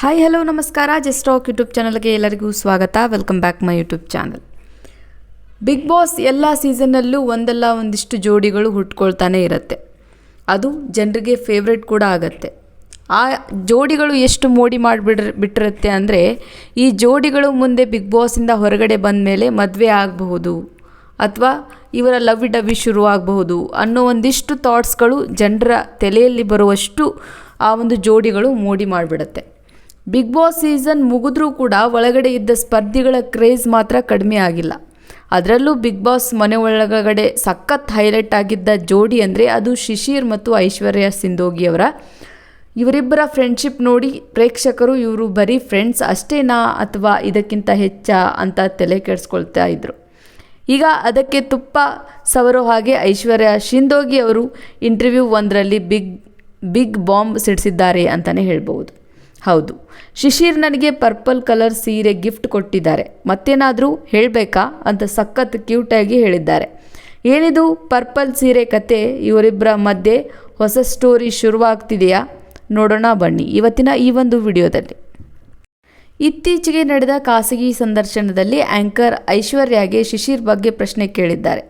Hi hello ನಮಸ್ಕಾರ. Just talk YouTube ಚಾನಲ್ಗೆ ಎಲ್ಲರಿಗೂ ಸ್ವಾಗತ. Welcome back my YouTube channel. Bigg Boss ಎಲ್ಲ ಸೀಸನ್ನಲ್ಲೂ ಒಂದಲ್ಲ ಒಂದಿಷ್ಟು ಜೋಡಿಗಳು ಹುಟ್ಕೊಳ್ತಾನೆ ಇರುತ್ತೆ. ಅದು ಜನರಿಗೆ ಫೇವ್ರೆಟ್ ಕೂಡ ಆಗುತ್ತೆ. ಆ ಜೋಡಿಗಳು ಎಷ್ಟು ಮೋಡಿ ಬಿಟ್ಟಿರುತ್ತೆ ಅಂದರೆ, ಈ ಜೋಡಿಗಳು ಮುಂದೆ ಬಿಗ್ ಬಾಸಿಂದ ಹೊರಗಡೆ ಬಂದ ಮೇಲೆ ಮದುವೆ ಆಗಬಹುದು ಅಥವಾ ಇವರ ಲವ್ ಡವಿ ಶುರುವಾಗಬಹುದು ಅನ್ನೋ ಒಂದಿಷ್ಟು ಥಾಟ್ಸ್ಗಳು ಜನರ ತಲೆಯಲ್ಲಿ ಬರುವಷ್ಟು ಆ ಒಂದು ಜೋಡಿಗಳು ಮೋಡಿ ಮಾಡಿಬಿಡುತ್ತೆ. ಬಿಗ್ ಬಾಸ್ ಸೀಸನ್ ಮುಗಿದ್ರೂ ಕೂಡ ಒಳಗಡೆ ಇದ್ದ ಸ್ಪರ್ಧಿಗಳ ಕ್ರೇಜ್ ಮಾತ್ರ ಕಡಿಮೆ ಆಗಿಲ್ಲ. ಅದರಲ್ಲೂ ಬಿಗ್ ಬಾಸ್ ಮನೆ ಒಳಗಡೆ ಸಖತ್ ಹೈಲೈಟ್ ಆಗಿದ್ದ ಜೋಡಿ ಅಂದರೆ ಅದು ಶಿಶಿರ್ ಮತ್ತು ಐಶ್ವರ್ಯ ಸಿಂಧೋಗಿಯವರ. ಇವರಿಬ್ಬರ ಫ್ರೆಂಡ್ಶಿಪ್ ನೋಡಿ ಪ್ರೇಕ್ಷಕರು ಇವರು ಬರೀ ಫ್ರೆಂಡ್ಸ್ ಅಷ್ಟೇನಾ ಅಥವಾ ಇದಕ್ಕಿಂತ ಹೆಚ್ಚಾ ಅಂತ ತಲೆ ಕೆಡಿಸ್ಕೊಳ್ತಾ ಇದ್ರು. ಈಗ ಅದಕ್ಕೆ ತುಪ್ಪ ಸವರೋ ಹಾಗೆ ಐಶ್ವರ್ಯ ಸಿಂಧೋಗಿ ಅವರು ಇಂಟರ್ವ್ಯೂ ಒಂದರಲ್ಲಿ ಬಿಗ್ ಬಾಂಬ್ ಸಿಡಿಸಿದ್ದಾರೆ ಅಂತಲೇ ಹೇಳ್ಬೋದು. ಹೌದು, ಶಿಶಿರ್ ನನಗೆ ಪರ್ಪಲ್ ಕಲರ್ ಸೀರೆ ಗಿಫ್ಟ್ ಕೊಟ್ಟಿದ್ದಾರೆ, ಮತ್ತೇನಾದರೂ ಹೇಳಬೇಕಾ ಅಂತ ಸಖತ್ ಕ್ಯೂಟಾಗಿ ಹೇಳಿದ್ದಾರೆ. ಏನಿದು ಪರ್ಪಲ್ ಸೀರೆ ಕತೆ? ಇವರಿಬ್ಬರ ಮಧ್ಯೆ ಹೊಸ ಸ್ಟೋರಿ ಶುರುವಾಗ್ತಿದೆಯಾ? ನೋಡೋಣ ಬನ್ನಿ ಇವತ್ತಿನ ಈ ಒಂದು ವಿಡಿಯೋದಲ್ಲಿ. ಇತ್ತೀಚೆಗೆ ನಡೆದ ಖಾಸಗಿ ಸಂದರ್ಶನದಲ್ಲಿ ಆ್ಯಂಕರ್ ಐಶ್ವರ್ಯಗೆ ಶಿಶಿರ್ ಬಗ್ಗೆ ಪ್ರಶ್ನೆ ಕೇಳಿದ್ದಾರೆ.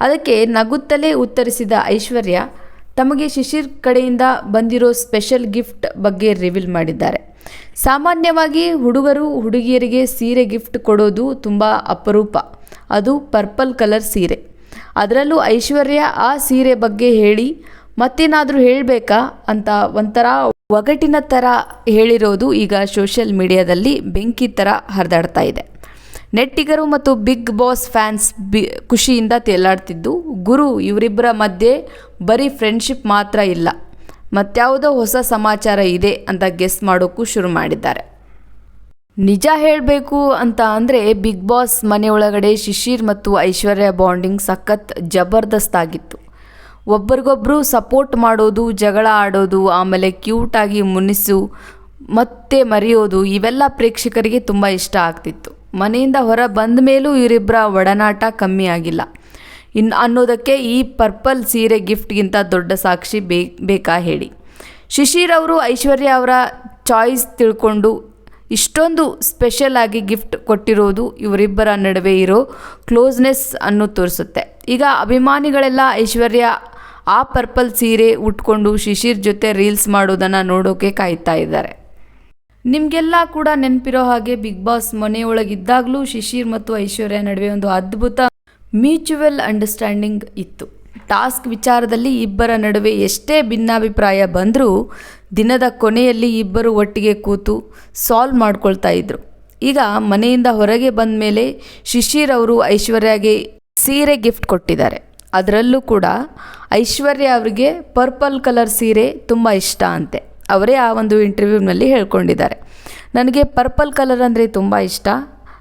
ಅದಕ್ಕೆ ನಗುತ್ತಲೇ ಉತ್ತರಿಸಿದ ಐಶ್ವರ್ಯ ತಮಗೆ ಶಿಶಿರ್ ಕಡೆಯಿಂದ ಬಂದಿರೋ ಸ್ಪೆಷಲ್ ಗಿಫ್ಟ್ ಬಗ್ಗೆ ರಿವೀಲ್ ಮಾಡಿದ್ದಾರೆ. ಸಾಮಾನ್ಯವಾಗಿ ಹುಡುಗರು ಹುಡುಗಿಯರಿಗೆ ಸೀರೆ ಗಿಫ್ಟ್ ಕೊಡೋದು ತುಂಬ ಅಪರೂಪ, ಅದು ಪರ್ಪಲ್ ಕಲರ್ ಸೀರೆ. ಅದರಲ್ಲೂ ಐಶ್ವರ್ಯ ಆ ಸೀರೆ ಬಗ್ಗೆ ಹೇಳಿ ಮತ್ತೇನಾದರೂ ಹೇಳಬೇಕಾ ಅಂತ ಒಂಥರ ಒಗಟಿನ ಥರ ಹೇಳಿರೋದು ಈಗ ಸೋಷಿಯಲ್ ಮೀಡಿಯಾದಲ್ಲಿ ಬೆಂಕಿ ಥರ ಹರಿದಾಡ್ತಾ ಇದೆ. ನೆಟ್ಟಿಗರು ಮತ್ತು ಬಿಗ್ ಬಾಸ್ ಫ್ಯಾನ್ಸ್ ಖುಷಿಯಿಂದ ತೇಲಾಡ್ತಿದ್ದು, ಗುರು ಇವರಿಬ್ಬರ ಮಧ್ಯೆ ಬರೀ ಫ್ರೆಂಡ್ಶಿಪ್ ಮಾತ್ರ ಇಲ್ಲ, ಮತ್ಯಾವುದೋ ಹೊಸ ಸಮಾಚಾರ ಇದೆ ಅಂತ ಗೆಸ್ ಮಾಡೋಕ್ಕೂ ಶುರು ಮಾಡಿದ್ದಾರೆ. ನಿಜ ಹೇಳಬೇಕು ಅಂತ ಅಂದರೆ ಬಿಗ್ ಬಾಸ್ ಮನೆಯೊಳಗಡೆ ಶಿಶಿರ್ ಮತ್ತು ಐಶ್ವರ್ಯ ಬಾಂಡಿಂಗ್ ಸಖತ್ ಜಬರ್ದಸ್ತ್ ಆಗಿತ್ತು. ಒಬ್ರಿಗೊಬ್ಬರು ಸಪೋರ್ಟ್ ಮಾಡೋದು, ಜಗಳ ಆಡೋದು, ಆಮೇಲೆ ಕ್ಯೂಟಾಗಿ ಮುನಿಸು ಮತ್ತೆ ಮರೆಯೋದು, ಇವೆಲ್ಲ ಪ್ರೇಕ್ಷಕರಿಗೆ ತುಂಬ ಇಷ್ಟ ಆಗ್ತಿತ್ತು. ಮನೆಯಿಂದ ಹೊರ ಬಂದ ಮೇಲೂ ಇವರಿಬ್ಬರ ಒಡನಾಟ ಕಮ್ಮಿ ಆಗಿಲ್ಲ ಅನ್ನೋದಕ್ಕೆ ಈ ಪರ್ಪಲ್ ಸೀರೆ ಗಿಫ್ಟ್ಗಿಂತ ದೊಡ್ಡ ಸಾಕ್ಷಿ ಬೇಕಾ ಹೇಳಿ. ಶಿಶಿರ್ ಅವರು ಐಶ್ವರ್ಯ ಅವರ ಚಾಯ್ಸ್ ತಿಳ್ಕೊಂಡು ಇಷ್ಟೊಂದು ಸ್ಪೆಷಲ್ ಆಗಿ ಗಿಫ್ಟ್ ಕೊಟ್ಟಿರೋದು ಇವರಿಬ್ಬರ ನಡುವೆ ಇರೋ ಕ್ಲೋಸ್ನೆಸ್ ಅನ್ನು ತೋರಿಸುತ್ತೆ. ಈಗ ಅಭಿಮಾನಿಗಳೆಲ್ಲ ಐಶ್ವರ್ಯ ಆ ಪರ್ಪಲ್ ಸೀರೆ ಉಟ್ಕೊಂಡು ಶಿಶಿರ್ ಜೊತೆ ರೀಲ್ಸ್ ಮಾಡೋದನ್ನು ನೋಡೋಕೆ ಕಾಯ್ತಾ ಇದ್ದಾರೆ. ನಿಮಗೆಲ್ಲ ಕೂಡ ನೆನಪಿರೋ ಹಾಗೆ ಬಿಗ್ ಬಾಸ್ ಮನೆಯೊಳಗಿದ್ದಾಗಲೂ ಶಿಶಿರ್ ಮತ್ತು ಐಶ್ವರ್ಯ ನಡುವೆ ಒಂದು ಅದ್ಭುತ ಮ್ಯೂಚುವಲ್ ಅಂಡರ್ಸ್ಟ್ಯಾಂಡಿಂಗ್ ಇತ್ತು. ಟಾಸ್ಕ್ ವಿಚಾರದಲ್ಲಿ ಇಬ್ಬರ ನಡುವೆ ಎಷ್ಟೇ ಭಿನ್ನಾಭಿಪ್ರಾಯ ಬಂದರೂ ದಿನದ ಕೊನೆಯಲ್ಲಿ ಇಬ್ಬರು ಒಟ್ಟಿಗೆ ಕೂತು ಸಾಲ್ವ್ ಮಾಡ್ಕೊಳ್ತಾ ಇದ್ರು. ಈಗ ಮನೆಯಿಂದ ಹೊರಗೆ ಬಂದ ಮೇಲೆ ಶಿಶಿರ್ ಅವರು ಐಶ್ವರ್ಯಗೆ ಸೀರೆ ಗಿಫ್ಟ್ ಕೊಟ್ಟಿದ್ದಾರೆ. ಅದರಲ್ಲೂ ಕೂಡ ಐಶ್ವರ್ಯ ಅವರಿಗೆ ಪರ್ಪಲ್ ಕಲರ್ ಸೀರೆ ತುಂಬ ಇಷ್ಟ ಅಂತೆ. ಅವರೇ ಆ ಒಂದು ಇಂಟರ್ವ್ಯೂನಲ್ಲಿ ಹೇಳ್ಕೊಂಡಿದ್ದಾರೆ. ನನಗೆ ಪರ್ಪಲ್ ಕಲರ್ ಅಂದರೆ ತುಂಬ ಇಷ್ಟ,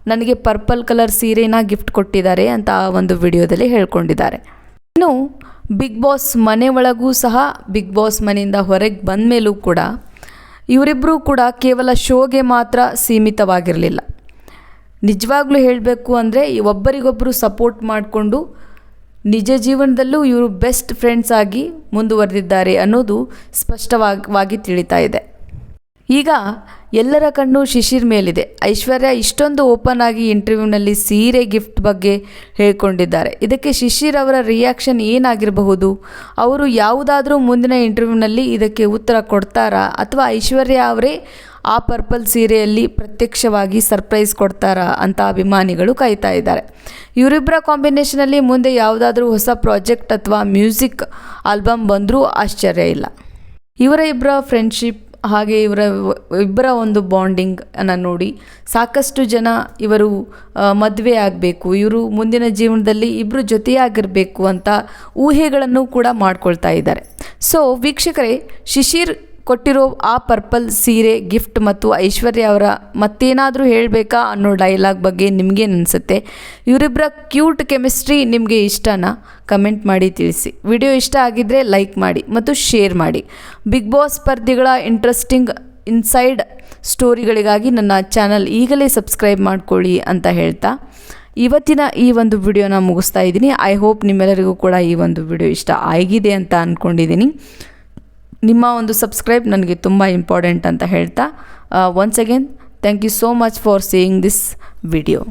ನನಗೆ ಪರ್ಪಲ್ ಕಲರ್ ಸೀರೆನ ಗಿಫ್ಟ್ ಕೊಟ್ಟಿದ್ದಾರೆ ಅಂತ ಆ ಒಂದು ವಿಡಿಯೋದಲ್ಲಿ ಹೇಳ್ಕೊಂಡಿದ್ದಾರೆ. ಇನ್ನು ಬಿಗ್ ಬಾಸ್ ಮನೆ ಒಳಗೂ ಸಹ ಬಿಗ್ ಬಾಸ್ ಮನೆಯಿಂದ ಹೊರಗೆ ಬಂದ ಮೇಲೂ ಕೂಡ ಇವರಿಬ್ಬರೂ ಕೂಡ ಕೇವಲ ಶೋಗೆ ಮಾತ್ರ ಸೀಮಿತವಾಗಿರಲಿಲ್ಲ. ನಿಜವಾಗ್ಲೂ ಹೇಳಬೇಕು ಅಂದರೆ ಒಬ್ಬರಿಗೊಬ್ಬರು ಸಪೋರ್ಟ್ ಮಾಡಿಕೊಂಡು ನಿಜ ಜೀವನದಲ್ಲೂ ಇವರು ಬೆಸ್ಟ್ ಫ್ರೆಂಡ್ಸ್ ಆಗಿ ಮುಂದುವರೆದಿದ್ದಾರೆ ಅನ್ನೋದು ಸ್ಪಷ್ಟವಾಗಿ ತಿಳಿತಾ ಇದೆ. ಈಗ ಎಲ್ಲರ ಕಣ್ಣು ಶಿಶಿರ್ ಮೇಲಿದೆ. ಐಶ್ವರ್ಯ ಇಷ್ಟೊಂದು ಓಪನ್ ಆಗಿ ಇಂಟರ್ವ್ಯೂನಲ್ಲಿ ಸೀರೆ ಗಿಫ್ಟ್ ಬಗ್ಗೆ ಹೇಳ್ಕೊಂಡಿದ್ದಾರೆ. ಇದಕ್ಕೆ ಶಿಶಿರ್ ಅವರ ರಿಯಾಕ್ಷನ್ ಏನಾಗಿರಬಹುದು? ಅವರು ಯಾವುದಾದ್ರೂ ಮುಂದಿನ ಇಂಟರ್ವ್ಯೂನಲ್ಲಿ ಇದಕ್ಕೆ ಉತ್ತರ ಕೊಡ್ತಾರಾ ಅಥವಾ ಐಶ್ವರ್ಯ ಅವರೇ ಆ ಪರ್ಪಲ್ ಸೀರೆಯಲ್ಲಿ ಪ್ರತ್ಯಕ್ಷವಾಗಿ ಸರ್ಪ್ರೈಸ್ ಕೊಡ್ತಾರಾ ಅಂತ ಅಭಿಮಾನಿಗಳು ಕಾಯ್ತಾ ಇದ್ದಾರೆ. ಇವರಿಬ್ಬರ ಕಾಂಬಿನೇಷನಲ್ಲಿ ಮುಂದೆ ಯಾವುದಾದ್ರೂ ಹೊಸ ಪ್ರಾಜೆಕ್ಟ್ ಅಥವಾ ಮ್ಯೂಸಿಕ್ ಆಲ್ಬಮ್ ಬಂದರೂ ಆಶ್ಚರ್ಯ ಇಲ್ಲ. ಇವರ ಫ್ರೆಂಡ್ಶಿಪ್ ಹಾಗೆ ಇಬ್ಬರ ಒಂದು ಬಾಂಡಿಂಗ್ ಅನ್ನು ನೋಡಿ ಸಾಕಷ್ಟು ಜನ ಇವರು ಮದುವೆ ಆಗಬೇಕು, ಇವರು ಮುಂದಿನ ಜೀವನದಲ್ಲಿ ಇಬ್ಬರು ಜೊತೆಯಾಗಿರಬೇಕು ಅಂತ ಊಹೆಗಳನ್ನು ಕೂಡ ಮಾಡ್ಕೊಳ್ತಾ ಇದ್ದಾರೆ. ಸೊ ವೀಕ್ಷಕರೇ, ಶಿಶಿರ್ ಕೊಟ್ಟಿರೋ ಆ ಪರ್ಪಲ್ ಸೀರೆ ಗಿಫ್ಟ್ ಮತ್ತು ಐಶ್ವರ್ಯ ಅವರ ಮತ್ತೇನಾದರೂ ಹೇಳಬೇಕಾ ಅನ್ನೋ ಡೈಲಾಗ್ ಬಗ್ಗೆ ನಿಮಗೇನು ಅನಿಸುತ್ತೆ? ಇವರಿಬ್ಬರ ಕ್ಯೂಟ್ ಕೆಮಿಸ್ಟ್ರಿ ನಿಮಗೆ ಇಷ್ಟನಾ? ಕಮೆಂಟ್ ಮಾಡಿ ತಿಳಿಸಿ. ವಿಡಿಯೋ ಇಷ್ಟ ಆಗಿದ್ದರೆ ಲೈಕ್ ಮಾಡಿ ಮತ್ತು ಶೇರ್ ಮಾಡಿ. ಬಿಗ್ ಬಾಸ್ ಸ್ಪರ್ಧಿಗಳ ಇಂಟ್ರೆಸ್ಟಿಂಗ್ ಇನ್ಸೈಡ್ ಸ್ಟೋರಿಗಳಿಗಾಗಿ ನನ್ನ ಚಾನಲ್ ಈಗಲೇ ಸಬ್ಸ್ಕ್ರೈಬ್ ಮಾಡ್ಕೊಳ್ಳಿ ಅಂತ ಹೇಳ್ತಾ ಇವತ್ತಿನ ಈ ಒಂದು ವಿಡಿಯೋನ ಮುಗಿಸ್ತಾ ಇದ್ದೀನಿ. ಐ ಹೋಪ್ ನಿಮ್ಮೆಲ್ಲರಿಗೂ ಕೂಡ ಈ ಒಂದು ವಿಡಿಯೋ ಇಷ್ಟ ಆಗಿದೆ ಅಂತ ಅಂದ್ಕೊಂಡಿದ್ದೀನಿ. ನಿಮ್ಮ ಒಂದು ಸಬ್ಸ್ಕ್ರೈಬ್ ನನಗೆ ತುಂಬ ಇಂಪಾರ್ಟೆಂಟ್ ಅಂತ ಹೇಳ್ತಾ once again thank you so much for seeing this video.